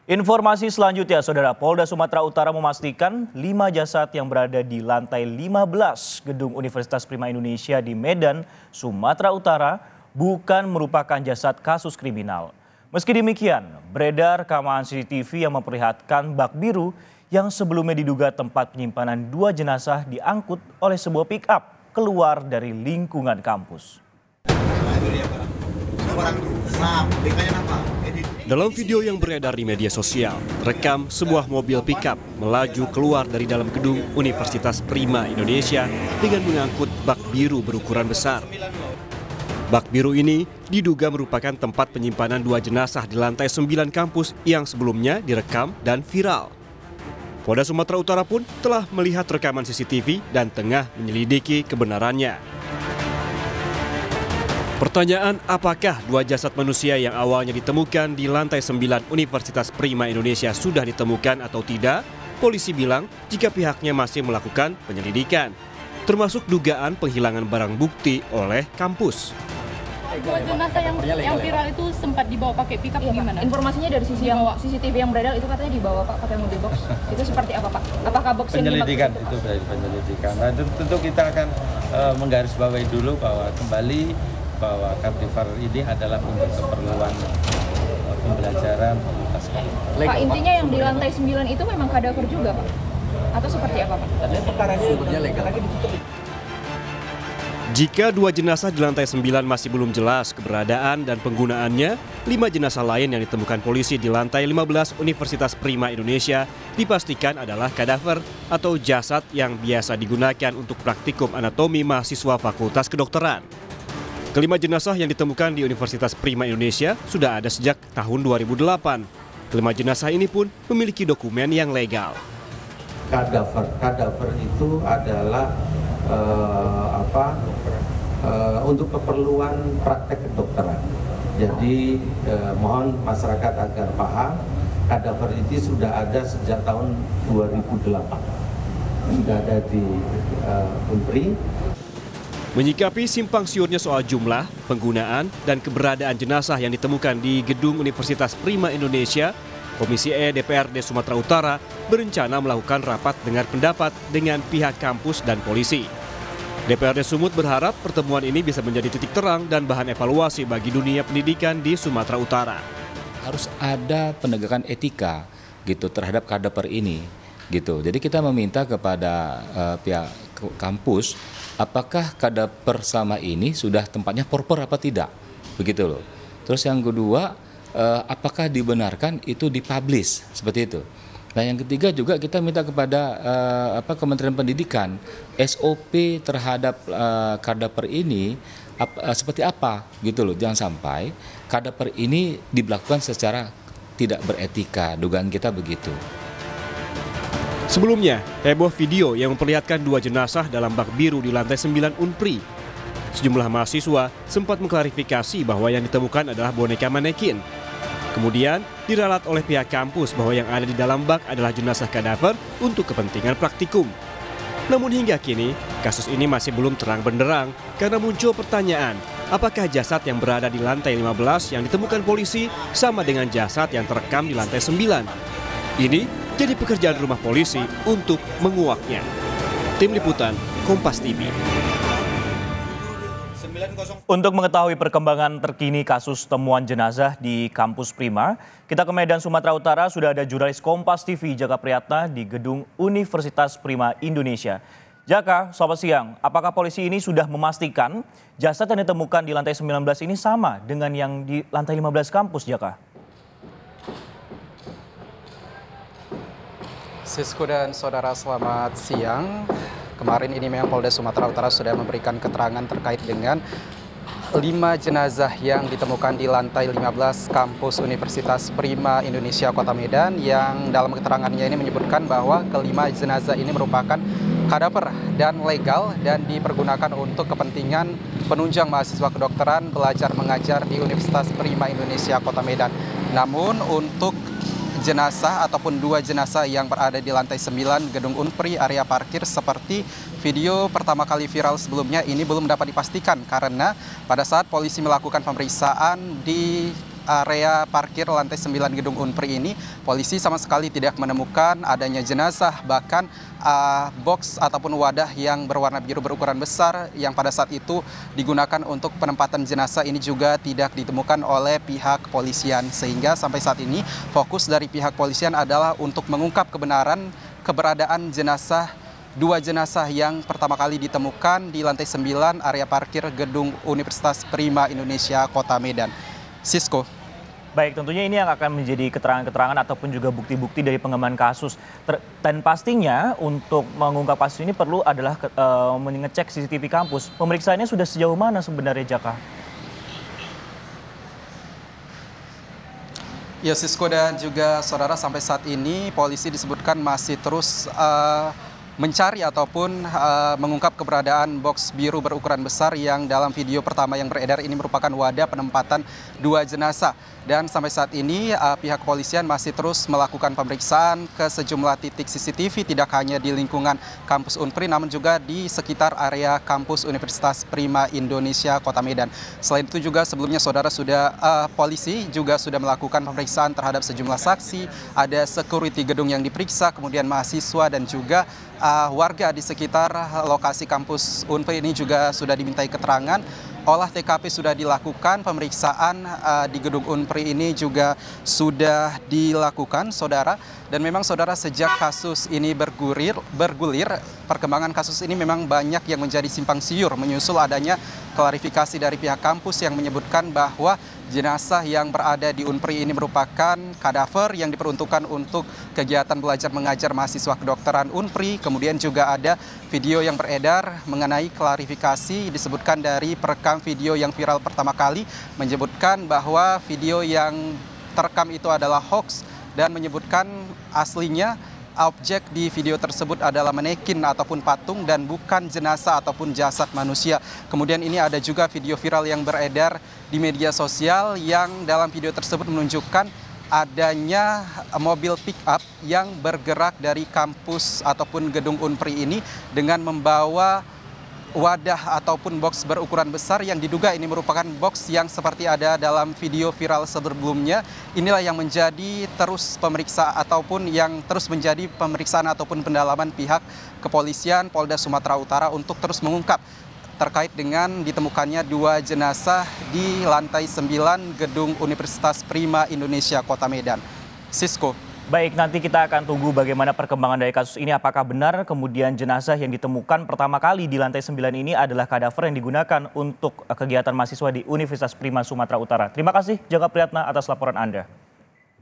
Informasi selanjutnya, Saudara, Polda Sumatera Utara memastikan 5 jasad yang berada di lantai 15 Gedung Universitas Prima Indonesia di Medan, Sumatera Utara bukan merupakan jasad kasus kriminal. Meski demikian, beredar rekaman CCTV yang memperlihatkan bak biru yang sebelumnya diduga tempat penyimpanan 2 jenazah diangkut oleh sebuah pick-up keluar dari lingkungan kampus. Dalam video yang beredar di media sosial, rekam sebuah mobil pickup melaju keluar dari dalam gedung Universitas Prima Indonesia dengan mengangkut bak biru berukuran besar. Bak biru ini diduga merupakan tempat penyimpanan 2 jenazah di lantai 9 kampus yang sebelumnya direkam dan viral. Polda Sumatera Utara pun telah melihat rekaman CCTV dan tengah menyelidiki kebenarannya. Pertanyaan apakah 2 jasad manusia yang awalnya ditemukan di lantai 9 Universitas Prima Indonesia sudah ditemukan atau tidak, polisi bilang jika pihaknya masih melakukan penyelidikan, termasuk dugaan penghilangan barang bukti oleh kampus. 2 jenazah yang viral itu sempat dibawa pakai pickup gimana? Informasinya dari CCTV yang beredar itu katanya dibawa Pak pakai mobil box. Itu seperti apa Pak? Apakah box yang penyelidikan itu dari penyelidikan. Nah, tentu kita akan menggarisbawahi dulu bahwa Kardifer ini adalah untuk keperluan pembelajaran fakultas. Pak, intinya yang di lantai 9 itu memang kadaver juga Pak? Atau seperti apa Pak? Jika 2 jenazah di lantai 9 masih belum jelas keberadaan dan penggunaannya, 5 jenazah lain yang ditemukan polisi di lantai 15 Universitas Prima Indonesia dipastikan adalah kadaver atau jasad yang biasa digunakan untuk praktikum anatomi mahasiswa Fakultas Kedokteran. Kelima jenazah yang ditemukan di Universitas Prima Indonesia sudah ada sejak tahun 2008. Kelima jenazah ini pun memiliki dokumen yang legal. Kadaver itu adalah untuk keperluan praktek kedokteran. Jadi mohon masyarakat agar paham, kadaver itu sudah ada sejak tahun 2008. Sudah ada di Unpri. Menyikapi simpang siurnya soal jumlah, penggunaan, dan keberadaan jenazah yang ditemukan di gedung Universitas Prima Indonesia, Komisi E DPRD Sumatera Utara berencana melakukan rapat dengar pendapat dengan pihak kampus dan polisi. DPRD Sumut berharap pertemuan ini bisa menjadi titik terang dan bahan evaluasi bagi dunia pendidikan di Sumatera Utara. Harus ada penegakan etika gitu terhadap kadaver ini gitu. Jadi kita meminta kepada pihak kampus apakah kadaver sama ini sudah tempatnya proper apa tidak, begitu loh. Terus yang kedua, apakah dibenarkan itu dipublish seperti itu. Nah yang ketiga juga kita minta kepada Kementerian Pendidikan SOP terhadap kadaver ini seperti apa, gitu loh. Jangan sampai kadaver ini dilakukan secara tidak beretika, dugaan kita begitu. Sebelumnya, heboh video yang memperlihatkan 2 jenazah dalam bak biru di lantai 9 Unpri. Sejumlah mahasiswa sempat mengklarifikasi bahwa yang ditemukan adalah boneka manekin. Kemudian, diralat oleh pihak kampus bahwa yang ada di dalam bak adalah jenazah kadaver untuk kepentingan praktikum. Namun hingga kini, kasus ini masih belum terang benderang karena muncul pertanyaan, apakah jasad yang berada di lantai 15 yang ditemukan polisi sama dengan jasad yang terekam di lantai 9? Ini jadi pekerjaan rumah polisi untuk menguaknya. Tim Liputan, Kompas TV. Untuk mengetahui perkembangan terkini kasus temuan jenazah di kampus Prima, kita ke Medan, Sumatera Utara. Sudah ada jurnalis Kompas TV Jaka Priyatna di gedung Universitas Prima Indonesia. Jaka, selamat siang. Apakah polisi ini sudah memastikan jasad yang ditemukan di lantai 19 ini sama dengan yang di lantai 15 kampus, Jaka? Sisko dan saudara, selamat siang. Kemarin ini memang Polda Sumatera Utara sudah memberikan keterangan terkait dengan 5 jenazah yang ditemukan di lantai 15 kampus Universitas Prima Indonesia Kota Medan, yang dalam keterangannya ini menyebutkan bahwa kelima jenazah ini merupakan kadaver dan legal dan dipergunakan untuk kepentingan penunjang mahasiswa kedokteran belajar mengajar di Universitas Prima Indonesia Kota Medan. Namun untuk jenazah ataupun 2 jenazah yang berada di lantai 9 gedung Unpri area parkir seperti video pertama kali viral sebelumnya ini belum dapat dipastikan karena pada saat polisi melakukan pemeriksaan di area parkir lantai 9 gedung Unpri ini, polisi sama sekali tidak menemukan adanya jenazah, bahkan box ataupun wadah yang berwarna biru berukuran besar yang pada saat itu digunakan untuk penempatan jenazah ini juga tidak ditemukan oleh pihak kepolisian. Sehingga sampai saat ini fokus dari pihak kepolisian adalah untuk mengungkap keberadaan dua jenazah yang pertama kali ditemukan di lantai 9 area parkir gedung Universitas Prima Indonesia Kota Medan. Sisko. Baik, tentunya ini yang akan menjadi keterangan-keterangan ataupun juga bukti-bukti dari pengembangan kasus. Dan pastinya untuk mengungkap kasus ini perlu adalah mengecek CCTV kampus. Pemeriksaannya sudah sejauh mana sebenarnya, Jaka? Ya, Sisko dan juga saudara, sampai saat ini polisi disebutkan masih terus mencari ataupun mengungkap keberadaan box biru berukuran besar yang dalam video pertama yang beredar ini merupakan wadah penempatan dua jenazah. Dan sampai saat ini pihak kepolisian masih terus melakukan pemeriksaan ke sejumlah titik CCTV, tidak hanya di lingkungan kampus Unpri namun juga di sekitar area kampus Universitas Prima Indonesia Kota Medan. Selain itu juga sebelumnya saudara polisi juga sudah melakukan pemeriksaan terhadap sejumlah saksi, ada security gedung yang diperiksa, kemudian mahasiswa dan juga warga di sekitar lokasi kampus Unpri ini juga sudah dimintai keterangan. Olah TKP sudah dilakukan, pemeriksaan di gedung Unpri ini juga sudah dilakukan, saudara. Dan memang saudara, sejak kasus ini bergulir, perkembangan kasus ini memang banyak yang menjadi simpang siur menyusul adanya klarifikasi dari pihak kampus yang menyebutkan bahwa jenazah yang berada di Unpri ini merupakan kadaver yang diperuntukkan untuk kegiatan belajar mengajar mahasiswa kedokteran Unpri. Kemudian juga ada video yang beredar mengenai klarifikasi, disebutkan dari perekam video yang viral pertama kali, menyebutkan bahwa video yang terekam itu adalah hoax dan menyebutkan aslinya objek di video tersebut adalah manekin ataupun patung dan bukan jenazah ataupun jasad manusia. Kemudian ini ada juga video viral yang beredar di media sosial yang dalam video tersebut menunjukkan adanya mobil pick up yang bergerak dari kampus ataupun gedung Unpri ini dengan membawa wadah ataupun box berukuran besar yang diduga ini merupakan box yang seperti ada dalam video viral sebelumnya. Inilah yang menjadi terus menjadi pemeriksaan ataupun pendalaman pihak kepolisian Polda Sumatera Utara untuk terus mengungkap terkait dengan ditemukannya dua jenazah di lantai 9 gedung Universitas Prima Indonesia Kota Medan. Sisko. Baik, nanti kita akan tunggu bagaimana perkembangan dari kasus ini. Apakah benar kemudian jenazah yang ditemukan pertama kali di lantai 9 ini adalah kadaver yang digunakan untuk kegiatan mahasiswa di Universitas Prima Sumatera Utara. Terima kasih Jaka Priyatna atas laporan Anda.